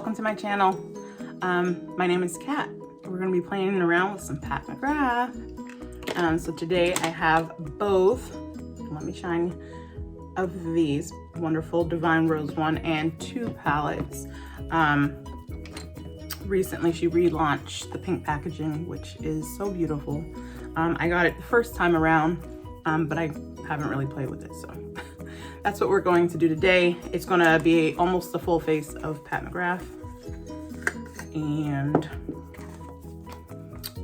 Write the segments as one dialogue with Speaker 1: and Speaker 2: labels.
Speaker 1: welcome to my channel. My name is Kat. We're going to be playing around with some Pat McGrath. So today I have both, let me shine, of these wonderful Devine Rose 1 and 2 palettes. Recently she relaunched the pink packaging, which is so beautiful. I got it the first time around, but I haven't really played with it, so that's what we're going to do today. It's going to be almost the full face of Pat McGrath, and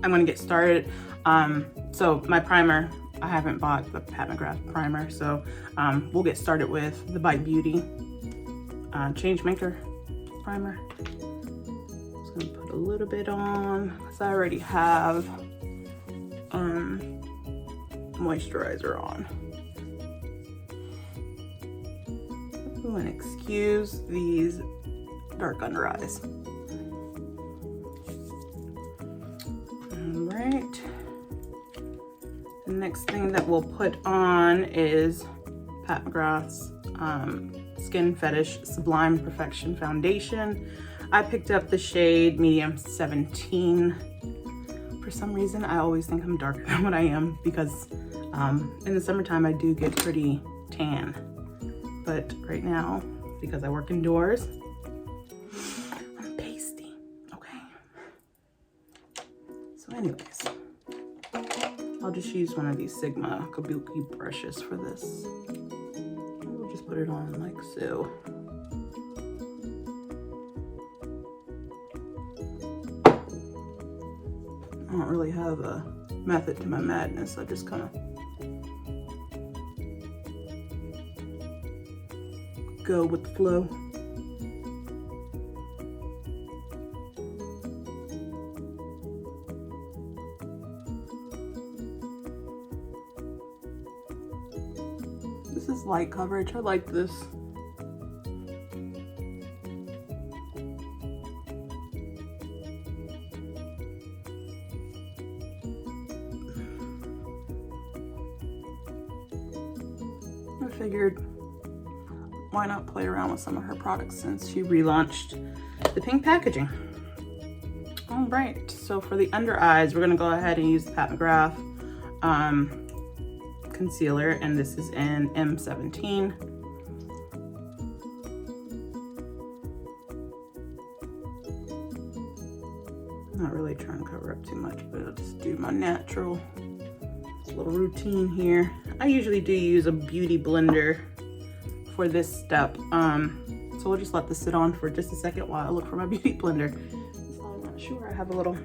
Speaker 1: I'm going to get started. So my primer, I haven't bought the Pat McGrath primer, so we'll get started with the Bite Beauty Change Maker primer. Just going to put a little bit on because I already have moisturizer on. Ooh, and excuse these dark under eyes. All right. The next thing that we'll put on is Pat McGrath's Skin Fetish Sublime Perfection Foundation. I picked up the shade medium 17. For some reason, I always think I'm darker than what I am because in the summertime I do get pretty tan. But right now, because I work indoors, I'm pasty, okay? So anyways, I'll just use one of these Sigma Kabuki brushes for this. We'll just put it on like so. I don't really have a method to my madness. I just kind of go with the flow. This is light coverage. I like this. I figured, why not play around with some of her products since she relaunched the pink packaging. All right, so for the under eyes, we're gonna go ahead and use the Pat McGrath concealer, and this is in M17. Not really trying to cover up too much, but I'll just do my natural little routine here. I usually do use a beauty blender for this step, so we'll just let this sit on for just a second while I look for my beauty blender. So I'm not sure. I have a little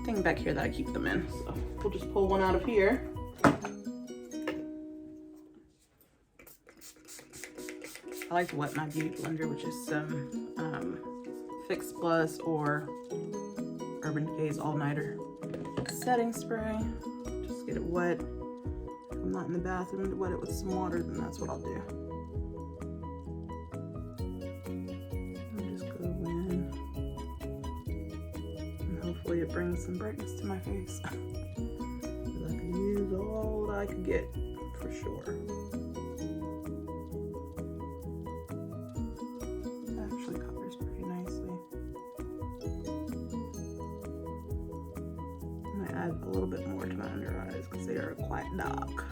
Speaker 1: thing back here that I keep them in, so we'll just pull one out of here. I like to wet my beauty blender with just some Fix Plus or Urban Decay's All Nighter setting spray. Just get it wet. If I'm not in the bathroom to wet it with some water, then that's what I'll do. I'll just go in, and hopefully it brings some brightness to my face. Because I could use all that I could get for sure. It actually covers pretty nicely. I'm gonna add a little bit more to my under eyes because they are quite dark.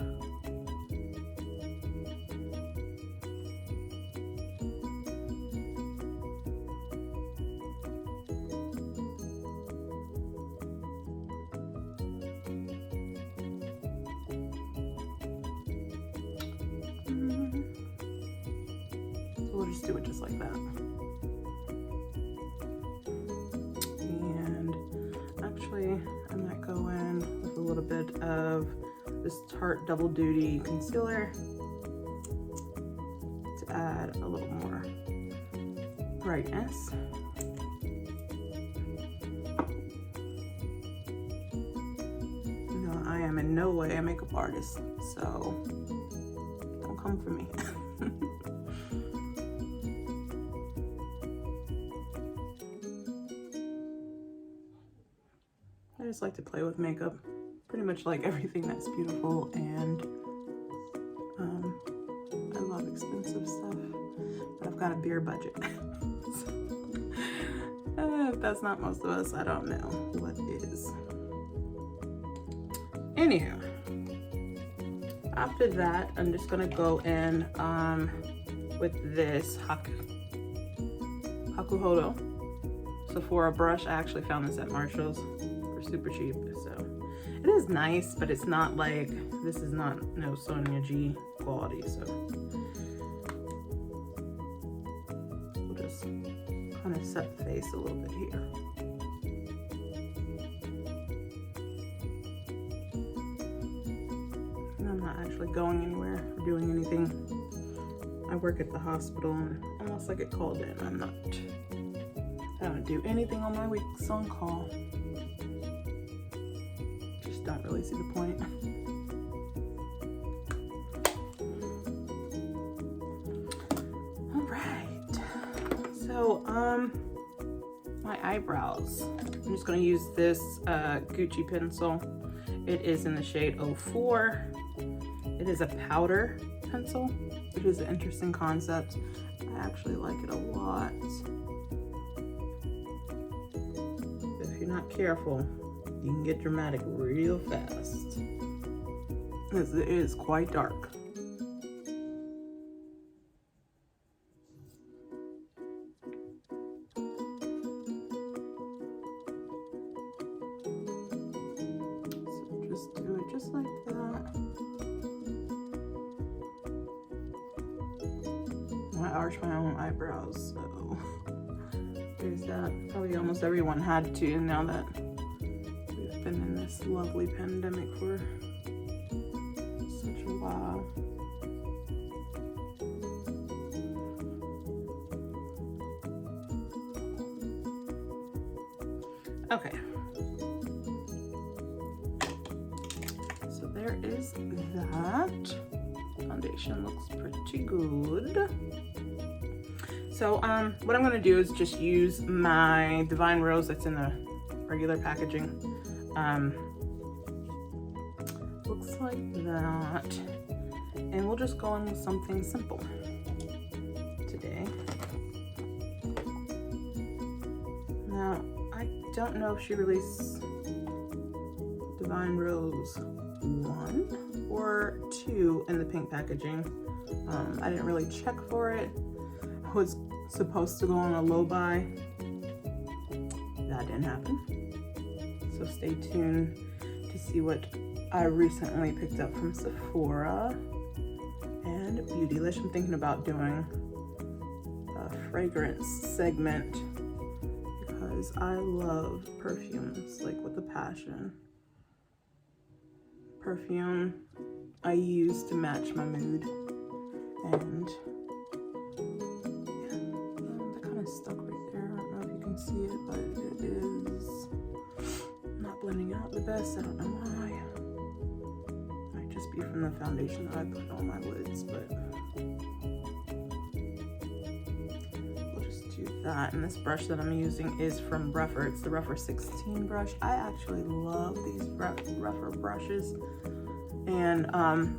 Speaker 1: So we'll just do it just like that. And actually, I might go in with a little bit of this Tarte Double Duty concealer to add a little more brightness. No, I am in no way a makeup artist, so don't come for me. I just like to play with makeup. Pretty much like everything that's beautiful, and I love expensive stuff, but I've got a beer budget. So if that's not most of us, I don't know what is. Anyhow, after that, I'm just gonna go in with this Hakuhodo Sephora brush. I actually found this at Marshall's for super cheap, so it is nice, but it's not like, this is not no Sonia G quality, so we'll just kind of set the face a little bit here. And I'm not actually going anywhere or doing anything. I work at the hospital, and unless I get called in, I don't do anything on my weeks on call. Just don't really see the point. All right. So, my eyebrows. I'm just gonna use this Gucci pencil. It is in the shade 04. It is a powder pencil, which is an interesting concept. I actually like it a lot. If you're not careful, you can get dramatic real fast, because it is quite dark. So just do it just like that. I arch my own eyebrows, so there's that. Probably almost everyone had to, now that we've been in this lovely pandemic for such a while. Okay, so there is that. Foundation looks pretty good. So what I'm gonna do is just use my Devine Rose that's in the regular packaging. Looks like that. And we'll just go in with something simple today. Now, I don't know if she released Devine Rose 1 or 2 in the pink packaging. I didn't really check for it. I was supposed to go on a low buy. That didn't happen. So stay tuned to see what I recently picked up from Sephora and Beautylish. I'm thinking about doing a fragrance segment because I love perfumes, like with a passion. Perfume I use to match my mood, and yeah, that kind of stuck right there. I don't know if you can see it, but it is not blending out the best. I don't know why. Might just be from the foundation that I put on my lids, but we'll just do that. And this brush that I'm using is from Rougher. It's the Rougher 16 brush. I actually love these Rougher brushes. And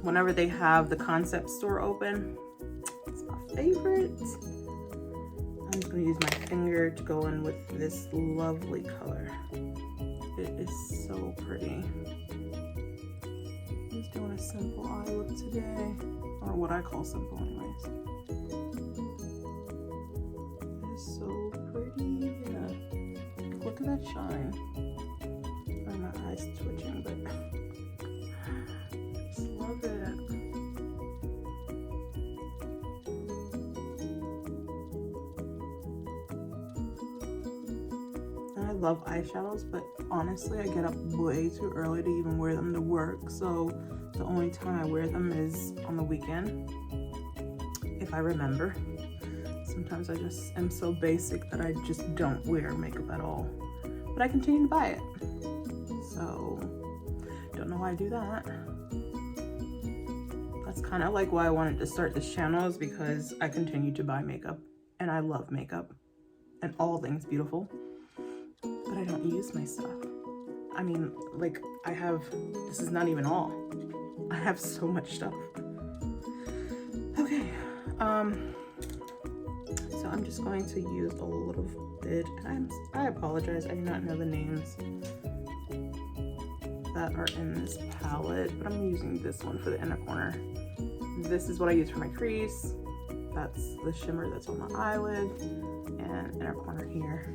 Speaker 1: whenever they have the concept store open, it's my favorite. I'm just gonna use my finger to go in with this lovely color. It is so pretty. I'm just doing a simple eye look today, or what I call simple anyways. It is so pretty. Yeah. Look at that shine. Oh, my eyes twitching, but I just love it. I love eyeshadows, but honestly I get up way too early to even wear them to work, so the only time I wear them is on the weekend, if I remember. Sometimes I just am so basic that I just don't wear makeup at all, but I continue to buy it, so don't know why I do that. That's kind of like why I wanted to start this channel, is because I continue to buy makeup and I love makeup and all things beautiful, but I don't use my stuff. I mean, like, I have, this is not even all. I have so much stuff. Okay, So I'm just going to use a little bit, and I apologize, I do not know the names that are in this palette, but I'm using this one for the inner corner. This is what I use for my crease. That's the shimmer that's on the eyelid and inner corner here.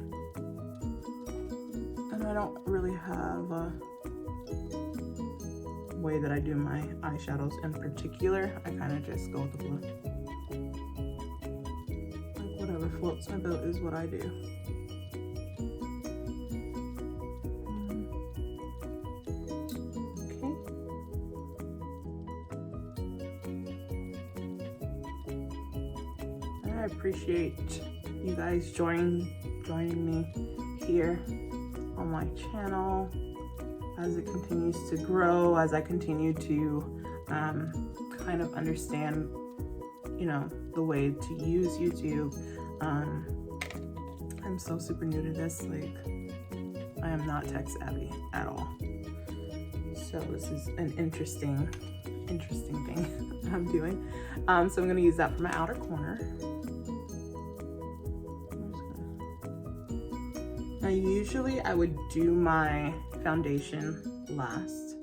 Speaker 1: And I don't really have a way that I do my eyeshadows in particular. I kind of just go with the blue. Like whatever floats my boat is what I do. I appreciate you guys joining me here on my channel as it continues to grow, as I continue to kind of understand, you know, the way to use YouTube. I'm so super new to this, like I am not tech savvy at all. So this is an interesting thing I'm doing. So I'm gonna use that for my outer corner. Now usually I would do my foundation last,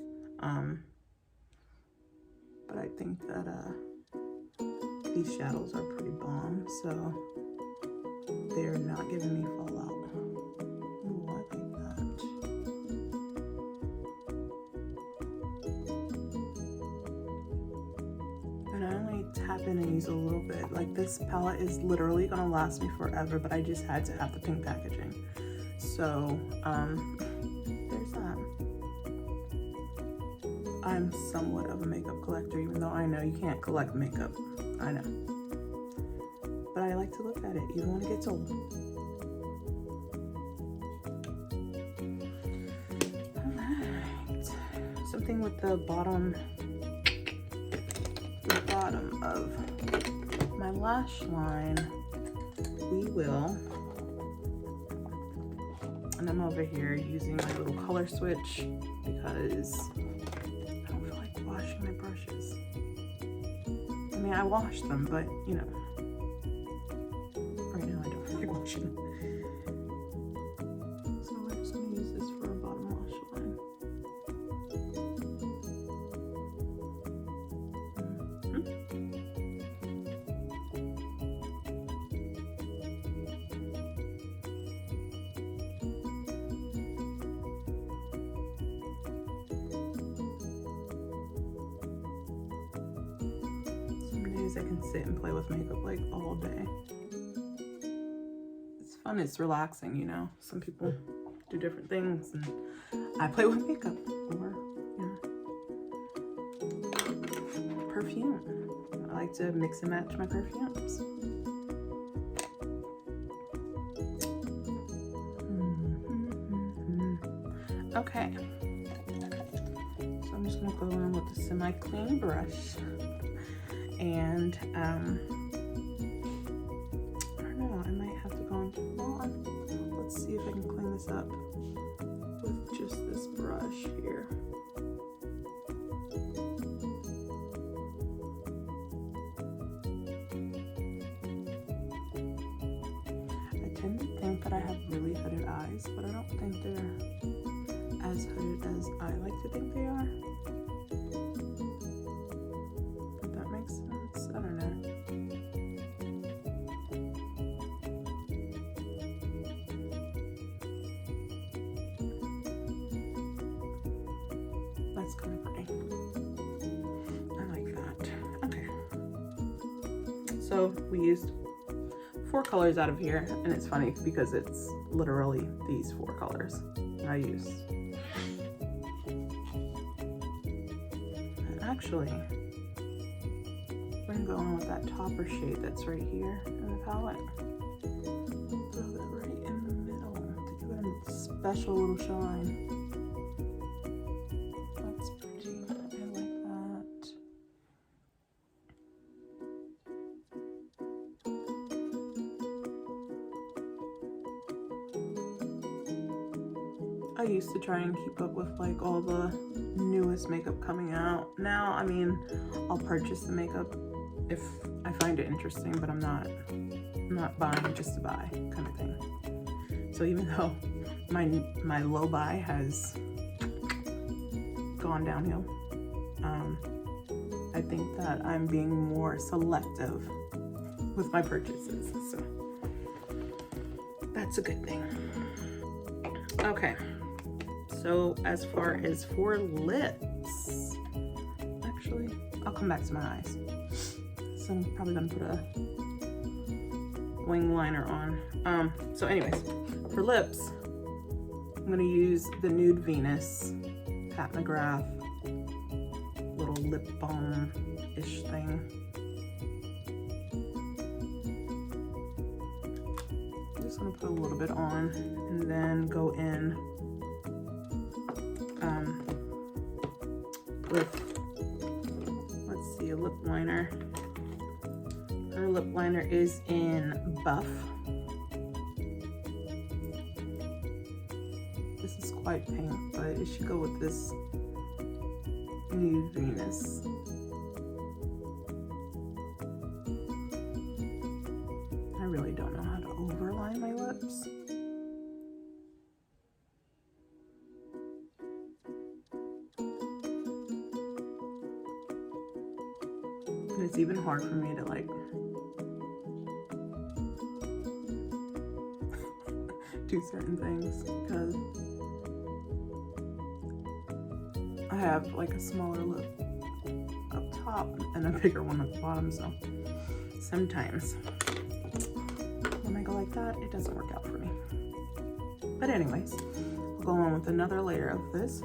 Speaker 1: but I think that these shadows are pretty bomb, so they're not giving me fallout. Ooh, I like that. And I only tap in and use a little bit. Like this palette is literally gonna last me forever, but I just had to have the pink packaging. So there's that. I'm somewhat of a makeup collector, even though I know you can't collect makeup. I know. But I like to look at it even when it gets old. Alright. Something with the bottom of my lash line. We will. And I'm over here using my little color switch because I don't feel like washing my brushes. I mean, I wash them, but you know, right now I don't feel like washing them. So we're just gonna use this for a bottom lash line. I can sit and play with makeup like all day. It's fun, it's relaxing, you know. Some people do different things and I play with makeup or, you know, perfume. I like to mix and match my perfumes. Okay. So I'm just gonna go in with a semi-clean brush. And I don't know, I might have to go into, well, let's see if I can clean this up with just this brush here. I tend to think that I have really hooded eyes, but I don't think they're as hooded as I like to think they are. I don't know. That's kind of pretty. I like that. Okay. So we used 4 colors out of here, and it's funny because it's literally these 4 colors I used. And actually, we're gonna go on with that topper shade that's right here in the palette. Throw that right in the middle to give it a special little shine. That's pretty. I like that. I used to try and keep up with like all the newest makeup coming out. Now, I mean, I'll purchase the makeup if I find it interesting, but I'm not not buying just to buy kind of thing. So even though my low buy has gone downhill, I think that I'm being more selective with my purchases, so that's a good thing. Okay, so as far as for lips, actually, I'll come back to my eyes. So I'm probably gonna put a wing liner on. So anyways, for lips, I'm gonna use the Nude Venus Pat McGrath little lip balm-ish thing. I'm just gonna put a little bit on and then go in with, let's see, a lip liner. Her lip liner is in Buff. This is quite pink, but it should go with this Nude Venus. I really don't know how to overline my lips. And it's even hard for me to like do certain things because I have like a smaller lip up top and a bigger one at the bottom, so sometimes when I go like that, it doesn't work out for me. But anyways, we'll go on with another layer of this.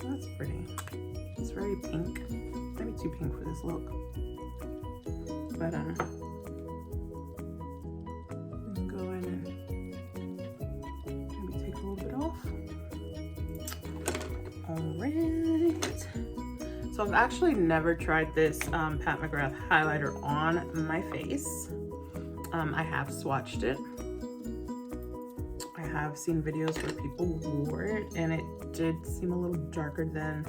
Speaker 1: That's pretty. It's very pink. Maybe too pink for this look. But we can go in and maybe take a little bit off. Alright. So I've actually never tried this Pat McGrath highlighter on my face. I have swatched it. I have seen videos where people wore it and it did seem a little darker than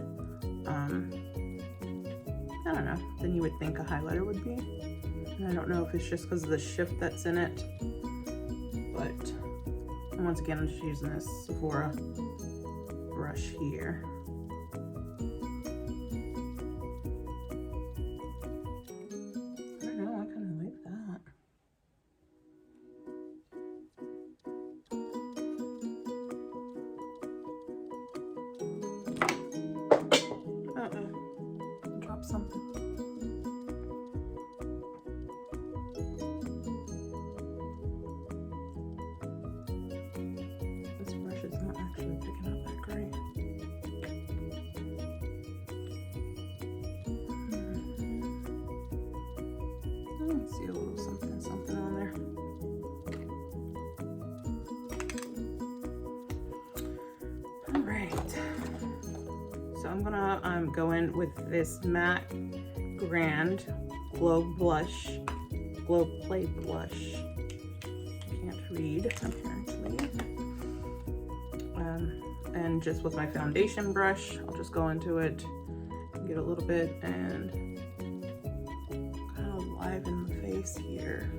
Speaker 1: I don't know, than you would think a highlighter would be. And I don't know if it's just because of the shift that's in it, but once again, I'm just using this Sephora brush here. I don't know, I kind of like that. Something. This brush is not actually picking up that great. I can see a little something on there. All right. So I'm gonna go in with this matte Grand Glow Play Blush. Can't read apparently. And just with my foundation brush, I'll just go into it, get a little bit, and kind of liven the face here.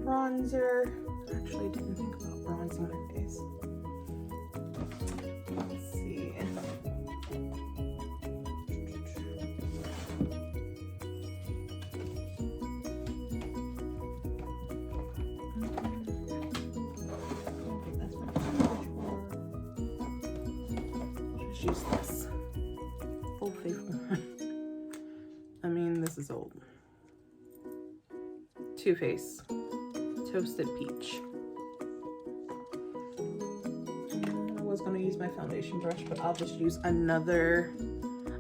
Speaker 1: Bronzer. Actually, didn't think about bronzing my face. Let's see. I'll just use this Old Faithful. I mean, this is old. Too Faced Toasted Peach. I was gonna use my foundation brush, but I'll just use another.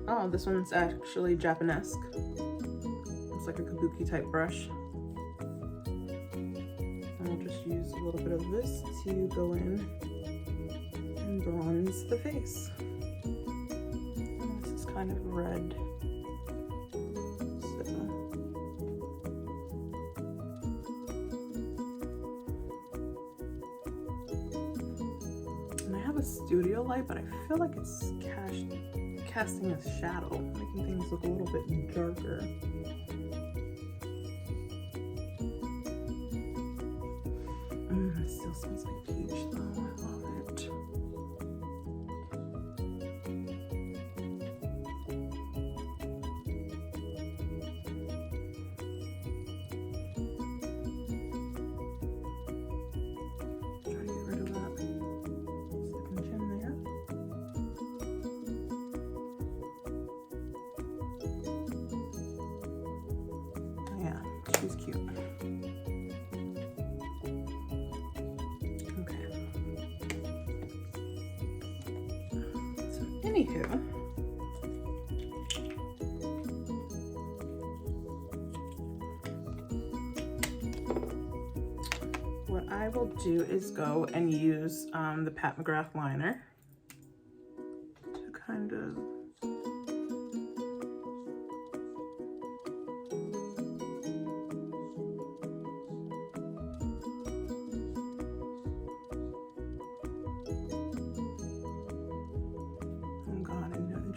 Speaker 1: Oh, this one's actually Japanesque. It's like a kabuki type brush. And I'll just use a little bit of this to go in and and bronze the face. And this is kind of red. So. And I have a studio light, but I feel like it's casting a shadow, making things look a little bit darker. It still smells like peach though, I love it. Try to get rid of that second chin there. Yeah, she's cute. Anywho, what I will do is go and use the Pat McGrath liner to kind of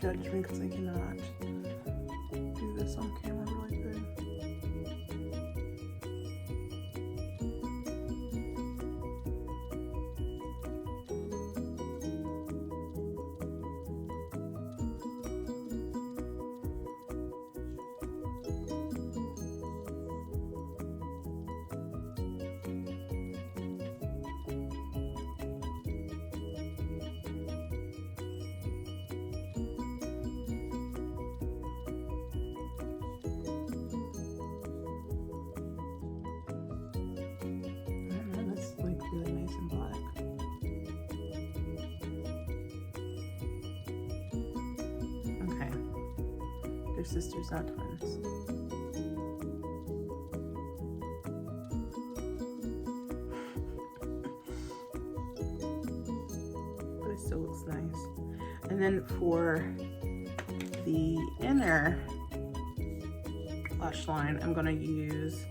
Speaker 1: judge me because I cannot do this on camera really good. Really nice and black. Okay, they're sisters, not twins. But it still looks nice. And then for the inner lash line, I'm gonna use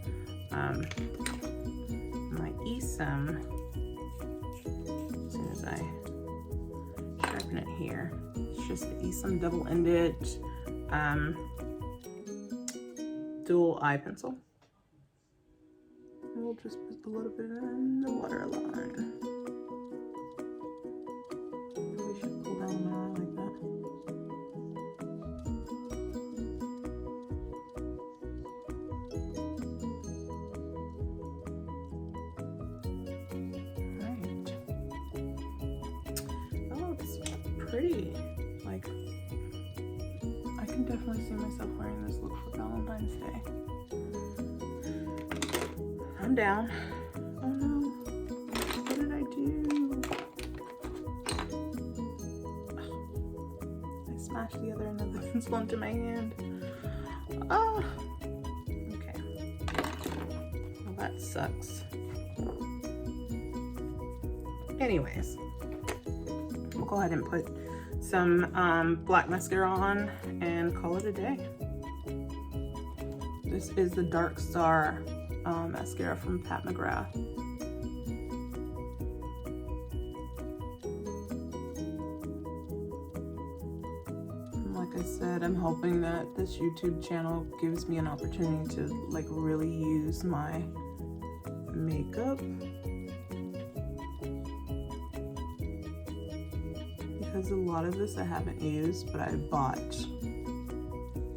Speaker 1: my Esom. As soon as I sharpen it here, it's just the Esom double-ended dual eye pencil. And we'll just put a little bit in the waterline. We should pull down my eye like that. Pretty. Like, I can definitely see myself wearing this look for Valentine's Day. I'm down. Oh no. What did I do? I smashed the other end of the pencil into my hand. Ah. Okay. Well, that sucks. Anyways. We'll go ahead and put some black mascara on and call it a day. This is the Dark Star mascara from Pat McGrath. And like I said, I'm hoping that this YouTube channel gives me an opportunity to like really use my makeup. Because a lot of this I haven't used, but I bought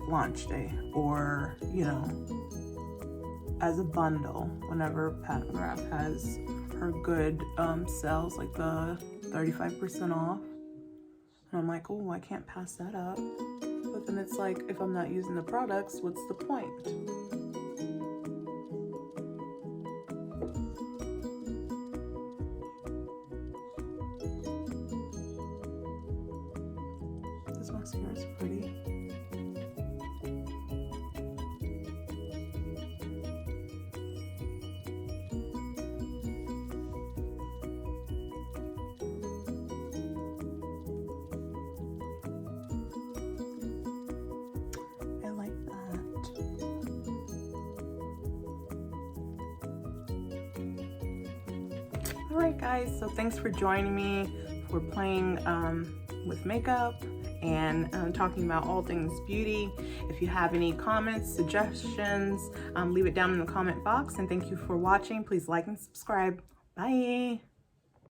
Speaker 1: launch day or, you know, as a bundle whenever Pat McGrath has her good sales, like the 35% off. And I'm like, oh, I can't pass that up. But then it's like, if I'm not using the products, what's the point? This mascara is pretty. All right, guys, so thanks for joining me for playing with makeup and talking about all things beauty. If you have any comments, suggestions, leave it down in the comment box. And thank you for watching. Please like and subscribe. Bye.